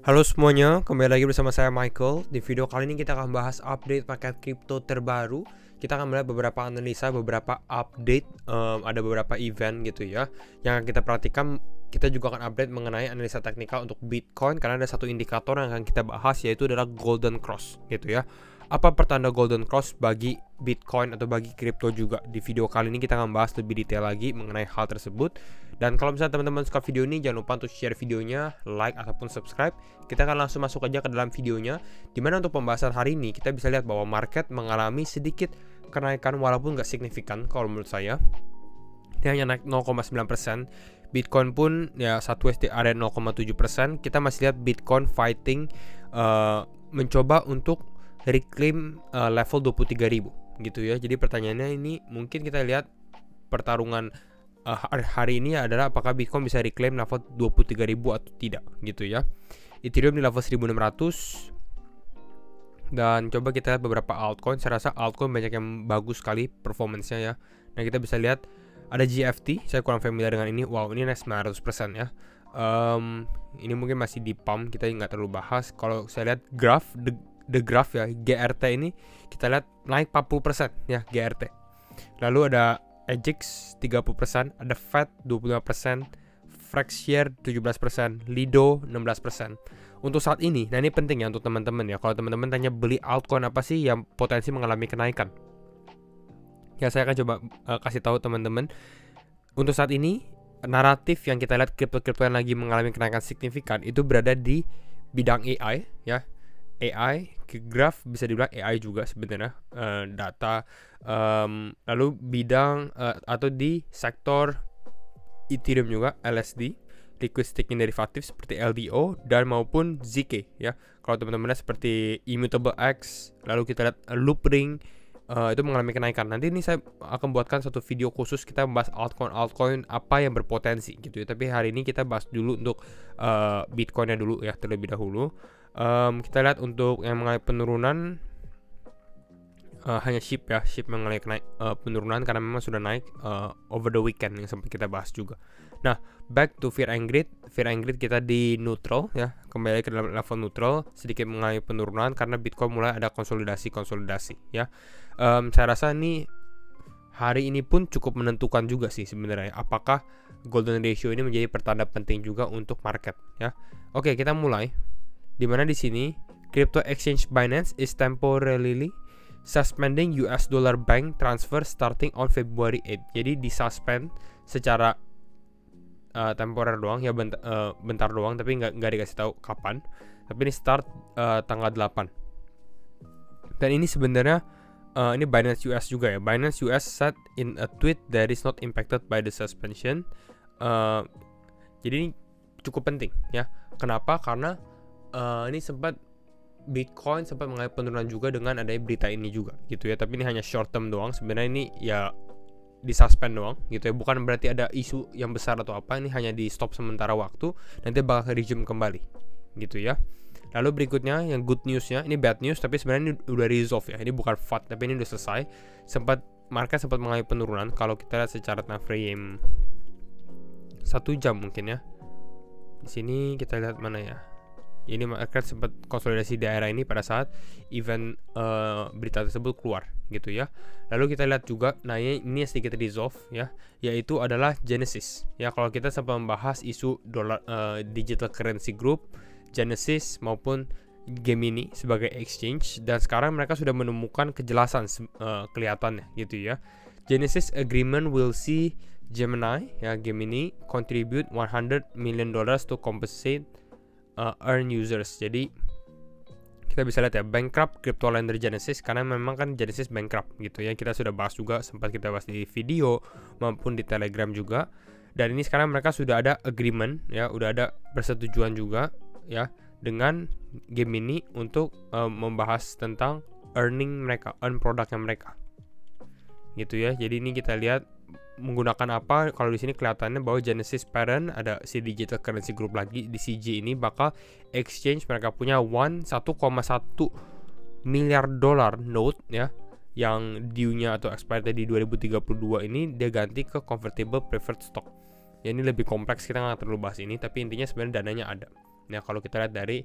Halo semuanya, kembali lagi bersama saya Michael. Di video kali ini kita akan bahas update paket kripto terbaru. Kita akan melihat beberapa analisa, beberapa update, ada beberapa event gitu ya. Yang akan kita perhatikan, kita juga akan update mengenai analisa teknikal untuk Bitcoin. Karena ada satu indikator yang akan kita bahas, yaitu adalah Golden Cross gitu ya. Apa pertanda Golden Cross bagi Bitcoin atau bagi kripto juga? Di video kali ini kita akan bahas lebih detail lagi mengenai hal tersebut. Dan kalau misalnya teman-teman suka video ini, jangan lupa untuk share videonya, like ataupun subscribe. Kita akan langsung masuk aja ke dalam videonya. Dimana untuk pembahasan hari ini kita bisa lihat bahwa market mengalami sedikit kenaikan walaupun nggak signifikan kalau menurut saya. Dia hanya naik 0,9%. Bitcoin pun ya satu di area 0,7%. Kita masih lihat Bitcoin fighting mencoba untuk reclaim level 23.000 gitu ya. Jadi pertanyaannya ini mungkin kita lihat pertarungan hari ini adalah apakah Bitcoin bisa reclaim level 23.000 atau tidak gitu ya. Ethereum di level 1600. Dan coba kita lihat beberapa altcoin. Saya rasa altcoin banyak yang bagus sekali performance-nya ya. Nah, kita bisa lihat ada GFT, saya kurang familiar dengan ini. Wow, ini naik 900% ya. Ini mungkin masih di pump, kita nggak terlalu bahas. Kalau saya lihat graph, the graph ya, GRT ini kita lihat naik 40% ya, GRT. Lalu ada AJAX 30%, ada FED 25%, Fracshare 17%, Lido 16%. Untuk saat ini, nah ini penting ya untuk teman-teman ya. Kalau teman-teman tanya beli altcoin apa sih yang potensi mengalami kenaikan, ya saya akan coba kasih tahu teman-teman. Untuk saat ini, naratif yang kita lihat kripto-kripto yang lagi mengalami kenaikan signifikan itu berada di bidang AI ya. AI, graph bisa dibilang AI juga sebenarnya, data, lalu bidang atau di sektor Ethereum juga, LSD, liquid staking derivatif seperti LDO dan maupun ZK ya. Kalau teman-teman seperti Immutable X, lalu kita lihat Loopring, itu mengalami kenaikan. Nanti ini saya akan buatkan satu video khusus kita membahas altcoin apa yang berpotensi gitu ya. Tapi hari ini kita bahas dulu untuk Bitcoinnya dulu ya terlebih dahulu. Kita lihat untuk yang mengalami penurunan hanya SHIB ya, SHIB mengalami penurunan karena memang sudah naik over the weekend yang sempat kita bahas juga. Nah, back to Fear and Greed. Fear and Greed kita di neutral ya, kembali ke dalam level neutral, sedikit mengalami penurunan karena Bitcoin mulai ada konsolidasi ya. Saya rasa ini hari ini pun cukup menentukan juga sih sebenarnya, apakah golden ratio ini menjadi pertanda penting juga untuk market ya. Oke, kita mulai. Dimana di sini crypto exchange Binance is temporarily suspending US dollar bank transfer starting on February 8. Jadi disuspend secara temporer doang ya, bentar doang, tapi nggak dikasih tahu kapan. Tapi ini start tanggal 8. Dan ini sebenarnya ini Binance US juga ya. Binance US said in a tweet that is not impacted by the suspension. Jadi ini cukup penting ya. Kenapa? Karena ini sempat Bitcoin sempat mengalami penurunan juga dengan adanya berita ini juga gitu ya. Tapi ini hanya short term doang. Sebenarnya ini ya disuspend doang gitu ya. Bukan berarti ada isu yang besar atau apa. Ini hanya di stop sementara waktu. Nanti bakal resume kembali gitu ya. Lalu berikutnya yang good newsnya, ini bad news tapi sebenarnya ini udah resolve ya. Ini bukan FUD tapi ini udah selesai. Market sempat mengalami penurunan. Kalau kita lihat secara time frame 1 jam mungkin ya. Di sini kita lihat mana ya. Ini market sempat konsolidasi di daerah ini pada saat event berita tersebut keluar gitu ya. Lalu kita lihat juga, nah ini sedikit resolve ya, yaitu adalah Genesis ya. Kalau kita sempat membahas isu dolar digital currency group, Genesis maupun Gemini sebagai exchange, dan sekarang mereka sudah menemukan kejelasan kelihatannya gitu ya. Genesis agreement will see Gemini ya, Gemini contribute $100 million to compensate earn users. Jadi kita bisa lihat ya, bankrupt crypto lender Genesis karena memang kan Genesis bankrupt gitu ya. Kita sudah bahas juga, sempat kita bahas di video maupun di Telegram juga. Dan ini sekarang mereka sudah ada agreement ya, udah ada persetujuan juga ya dengan Gemini untuk membahas tentang earn produknya mereka gitu ya. Jadi ini kita lihat menggunakan apa. Kalau di sini kelihatannya bahwa Genesis parent ada si digital currency group lagi di CG ini bakal exchange, mereka punya 1,1 miliar dolar note ya, yang due-nya atau expired di 2032 ini dia ganti ke convertible preferred stock. Ya ini lebih kompleks, kita nggak terlalu bahas ini, tapi intinya sebenarnya dananya ada Nah, kalau kita lihat dari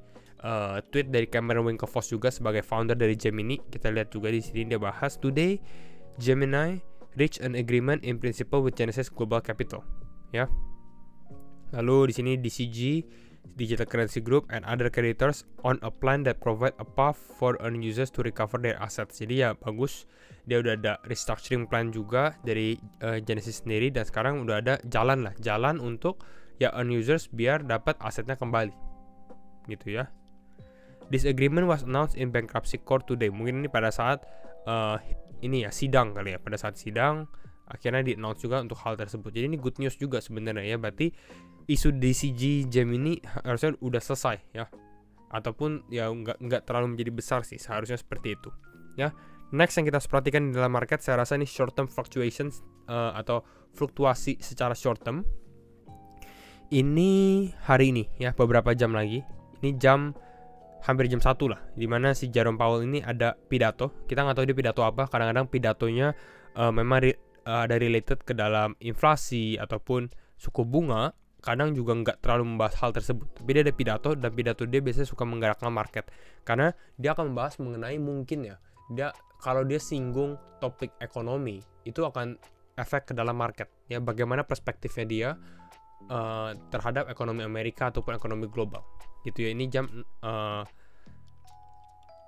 tweet dari Cameron Winklevoss juga sebagai founder dari Gemini, kita lihat juga di sini dia bahas today Gemini reach an agreement in principle with Genesis Global Capital, ya. Lalu di sini DCG Digital Currency Group and other creditors on a plan that provide a path for earn users to recover their assets. Jadi ya bagus, dia udah ada restructuring plan juga dari Genesis sendiri, dan sekarang udah ada jalan untuk ya earn users biar dapat asetnya kembali, gitu ya. This agreement was announced in bankruptcy court today. Mungkin ini pada saat ini ya sidang kali ya, pada saat sidang akhirnya di-announce juga untuk hal tersebut. Jadi ini good news juga sebenarnya ya, berarti isu DCG Gemini harusnya udah selesai ya, ataupun ya nggak terlalu menjadi besar sih, seharusnya seperti itu ya. Next yang kita harus perhatikan di dalam market, saya rasa ini short term fluctuations atau fluktuasi secara short term. Ini hari ini ya, beberapa jam lagi, ini hampir jam 1 lah, dimana si Jerome Powell ini ada pidato. Kita nggak tahu dia pidato apa, kadang-kadang pidatonya memang ada related ke dalam inflasi ataupun suku bunga, kadang juga nggak terlalu membahas hal tersebut. Tapi dia ada pidato, dan pidato dia biasanya suka menggerakkan market, karena dia akan membahas mengenai mungkin ya, kalau dia singgung topik ekonomi, itu akan efek ke dalam market ya, bagaimana perspektifnya dia terhadap ekonomi Amerika ataupun ekonomi global, gitu ya. Ini jam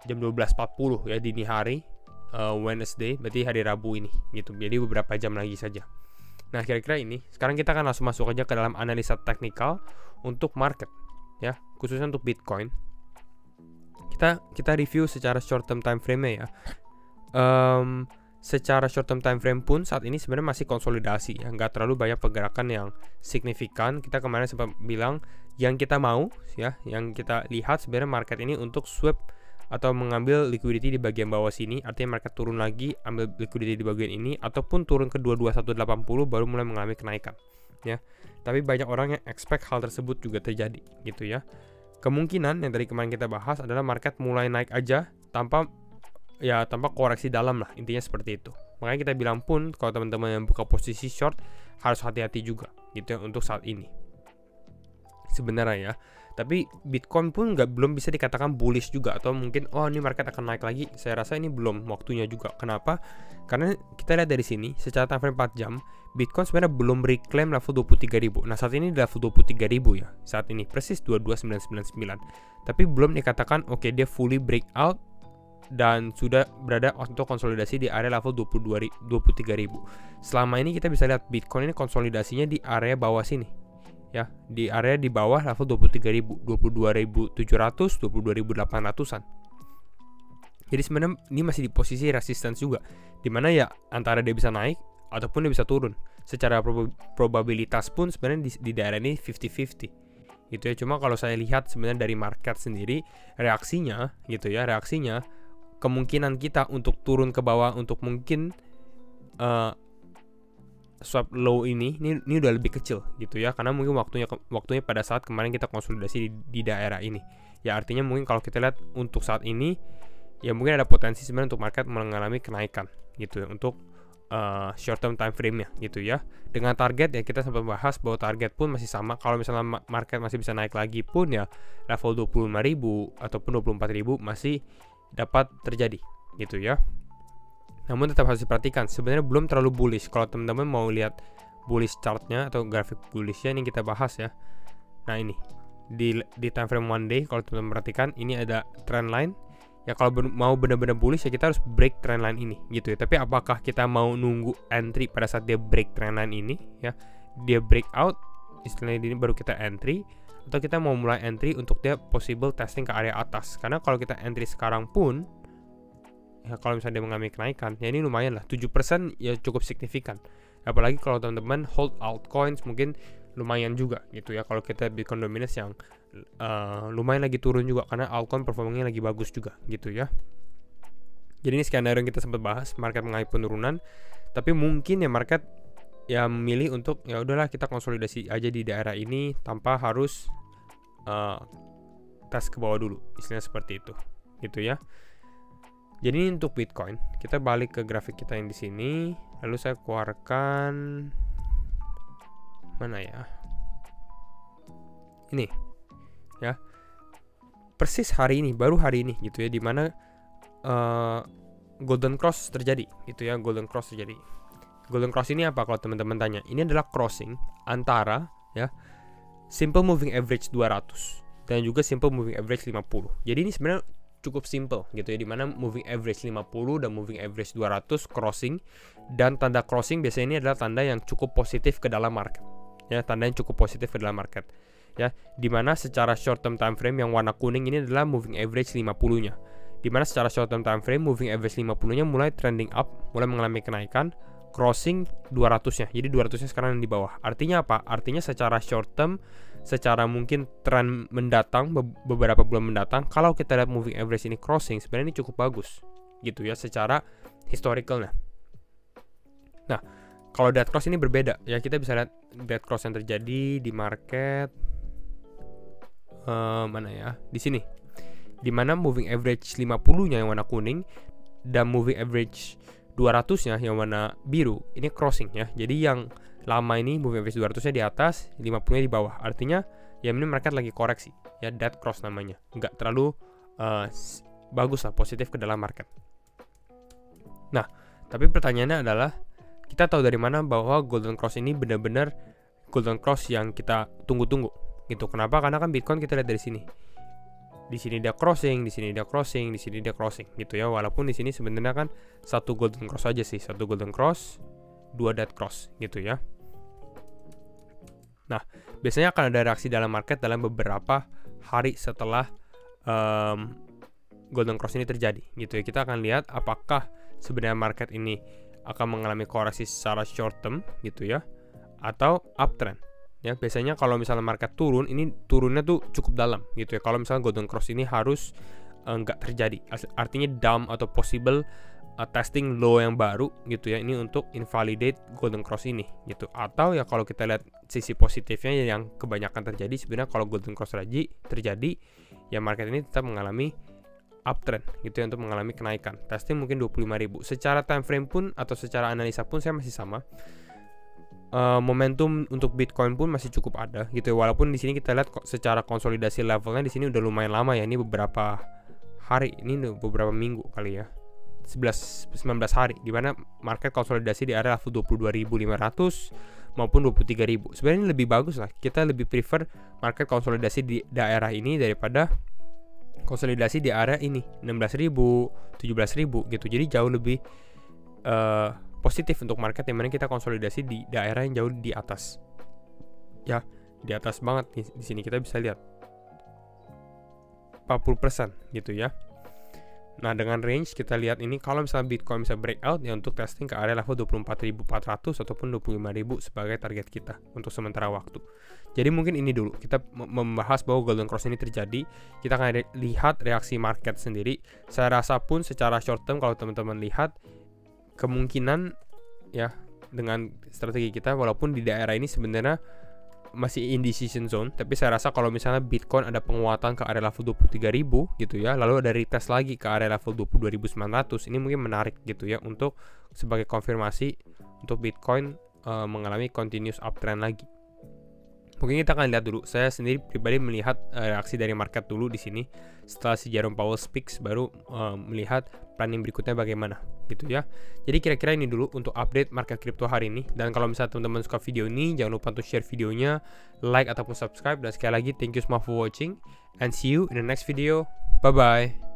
12.40 ya, dini hari Wednesday, berarti hari Rabu ini gitu. Jadi beberapa jam lagi saja. Nah, kira-kira ini sekarang kita akan langsung masuk aja ke dalam analisa teknikal untuk market ya, khususnya untuk Bitcoin. Kita review secara short term time frame-nya ya. Secara short term time frame pun saat ini sebenarnya masih konsolidasi ya, nggak terlalu banyak pergerakan yang signifikan. Kita kemarin sempat bilang yang kita mau ya, yang kita lihat sebenarnya market ini untuk swap atau mengambil liquidity di bagian bawah sini, artinya market turun lagi, ambil liquidity di bagian ini, ataupun turun ke 22180 baru mulai mengalami kenaikan ya. Tapi banyak orang yang expect hal tersebut juga terjadi gitu ya. Kemungkinan yang tadi kemarin kita bahas adalah market mulai naik aja tanpa koreksi dalam lah, intinya seperti itu. Makanya kita bilang pun kalau teman-teman yang buka posisi short harus hati-hati juga gitu ya untuk saat ini sebenarnya ya. Tapi Bitcoin pun belum bisa dikatakan bullish juga, atau mungkin ini market akan naik lagi. Saya rasa ini belum waktunya juga. Kenapa? Karena kita lihat dari sini secara time frame 4 jam, Bitcoin sebenarnya belum reclaim level 23.000. Nah, saat ini di level 23.000 ya. Saat ini persis 22999. Tapi belum dikatakan dia fully breakout dan sudah berada untuk konsolidasi di area level 23.000. Selama ini kita bisa lihat Bitcoin ini konsolidasinya di area bawah sini ya, di area di bawah level 23.000, 22.700, 22.800-an. Jadi sebenarnya ini masih di posisi resistance juga, dimana ya antara dia bisa naik ataupun dia bisa turun. Secara probabilitas pun sebenarnya di daerah ini 50-50 gitu ya. Cuma kalau saya lihat sebenarnya dari market sendiri, reaksinya kemungkinan kita untuk turun ke bawah untuk mungkin swap low ini udah lebih kecil gitu ya, karena mungkin waktunya pada saat kemarin kita konsolidasi di daerah ini ya. Artinya mungkin kalau kita lihat untuk saat ini ya, mungkin ada potensi sebenarnya untuk market mengalami kenaikan gitu ya, untuk short term time frame-nya gitu ya. Dengan target ya, kita sempat bahas bahwa target pun masih sama. Kalau misalnya market masih bisa naik lagi pun ya, level 25.000 ataupun 24.000 masih dapat terjadi gitu ya. Namun tetap harus diperhatikan, sebenarnya belum terlalu bullish. Kalau teman-teman mau lihat bullish chartnya atau grafik bullishnya, ini kita bahas ya. Nah, ini di time frame 1 day, kalau teman-teman perhatikan ini ada trend line ya. Kalau mau benar-benar bullish ya, kita harus break trend line ini gitu ya. Tapi apakah kita mau nunggu entry pada saat dia break trend line ini ya, dia break out istilahnya ini baru kita entry, atau kita mau mulai entry untuk dia possible testing ke area atas? Karena kalau kita entry sekarang pun ya, kalau misalnya dia mengalami kenaikan ya, ini lumayan lah, 7% ya cukup signifikan. Apalagi kalau teman-teman hold altcoins, mungkin lumayan juga gitu ya. Kalau kita Bitcoin dominance yang lumayan lagi turun juga, karena altcoin performanya lagi bagus juga gitu ya. Jadi ini skenario yang kita sempat bahas, market mengalami penurunan, tapi mungkin ya market ya memilih untuk ya udahlah kita konsolidasi aja di daerah ini tanpa harus tes ke bawah dulu, istilahnya seperti itu gitu ya. Jadi ini untuk Bitcoin, kita balik ke grafik kita yang di sini. Lalu saya keluarkan mana ya? Ini ya. persis hari ini, baru hari ini gitu ya, dimana golden cross terjadi gitu ya. Golden cross terjadi. Golden cross ini apa kalau teman-teman tanya? Ini adalah crossing antara ya simple moving average 200 dan juga simple moving average 50. Jadi ini sebenarnya cukup simple gitu ya, dimana moving average 50 dan moving average 200 crossing, dan tanda crossing biasanya ini adalah tanda yang cukup positif ke dalam market ya, tanda yang cukup positif ke dalam market ya, dimana secara short term time frame yang warna kuning ini adalah moving average 50-nya, dimana secara short term time frame moving average 50-nya mulai trending up, mulai mengalami kenaikan, crossing 200-nya. Jadi 200-nya sekarang di bawah. Artinya apa? Artinya secara short term, secara mungkin tren mendatang, beberapa bulan mendatang, kalau kita lihat moving average ini crossing, sebenarnya ini cukup bagus gitu ya secara historicalnya. Nah, kalau dead cross ini berbeda ya, kita bisa lihat dead cross yang terjadi di market mana ya, di sini, dimana moving average 50-nya yang warna kuning dan moving average 200-nya yang warna biru ini crossing ya. Jadi yang lama ini moving average 200-nya di atas, 50-nya di bawah. Artinya ya ini market lagi koreksi ya, dead cross namanya. Nggak terlalu bagus lah, positif ke dalam market. Nah, tapi pertanyaannya adalah, kita tahu dari mana bahwa golden cross ini benar-benar golden cross yang kita tunggu-tunggu gitu. Kenapa? Karena kan Bitcoin kita lihat dari sini. Di sini dia crossing, di sini dia crossing, di sini dia crossing gitu ya. Walaupun di sini sebenarnya kan satu golden cross aja sih, satu golden cross, 2 dead cross gitu ya. Nah, biasanya akan ada reaksi dalam market dalam beberapa hari setelah golden cross ini terjadi gitu ya. Kita akan lihat apakah sebenarnya market ini akan mengalami koreksi secara short term gitu ya, atau uptrend. Ya, biasanya kalau misalnya market turun, ini turunnya tuh cukup dalam gitu ya. Kalau misalnya golden cross ini harus nggak terjadi, artinya dump atau possible testing low yang baru gitu ya, ini untuk invalidate golden cross ini gitu. Atau ya kalau kita lihat sisi positifnya yang kebanyakan terjadi, sebenarnya kalau golden cross terjadi ya market ini tetap mengalami uptrend gitu ya, untuk mengalami kenaikan. Testing mungkin 25.000. Secara time frame pun atau secara analisa pun saya masih sama. Momentum untuk Bitcoin pun masih cukup ada gitu ya. Walaupun di sini kita lihat secara konsolidasi levelnya di sini udah lumayan lama ya. Ini beberapa hari, ini beberapa minggu kali ya. 19 hari di mana market konsolidasi di area level 22.500 maupun 23.000. Sebenarnya ini lebih bagus lah. Kita lebih prefer market konsolidasi di daerah ini daripada konsolidasi di area ini 16.000, 17.000 gitu. Jadi jauh lebih positif untuk market yang mana kita konsolidasi di daerah yang jauh di atas. Ya, di atas banget nih. Di sini kita bisa lihat 40% gitu ya. Nah, dengan range kita lihat ini, kalau misalnya Bitcoin bisa breakout ya untuk testing ke area level 24.400 ataupun 25.000 sebagai target kita untuk sementara waktu. Jadi mungkin ini dulu kita membahas bahwa golden cross ini terjadi. Kita akan lihat reaksi market sendiri. Saya rasa pun secara short term kalau teman-teman lihat, kemungkinan ya dengan strategi kita, walaupun di daerah ini sebenarnya masih indecision zone, tapi saya rasa kalau misalnya Bitcoin ada penguatan ke area level 23.000 gitu ya, lalu ada retest lagi ke area level 22.900, ini mungkin menarik gitu ya untuk sebagai konfirmasi untuk Bitcoin mengalami continuous uptrend lagi. Mungkin kita akan lihat dulu. Saya sendiri pribadi melihat reaksi dari market dulu di sini. Setelah si Jerome Powell speaks, baru melihat planning berikutnya bagaimana gitu ya. Jadi kira-kira ini dulu untuk update market crypto hari ini. Dan kalau misalnya teman-teman suka video ini, jangan lupa untuk share videonya, like ataupun subscribe. Dan sekali lagi, thank you semua for watching, and see you in the next video. Bye bye.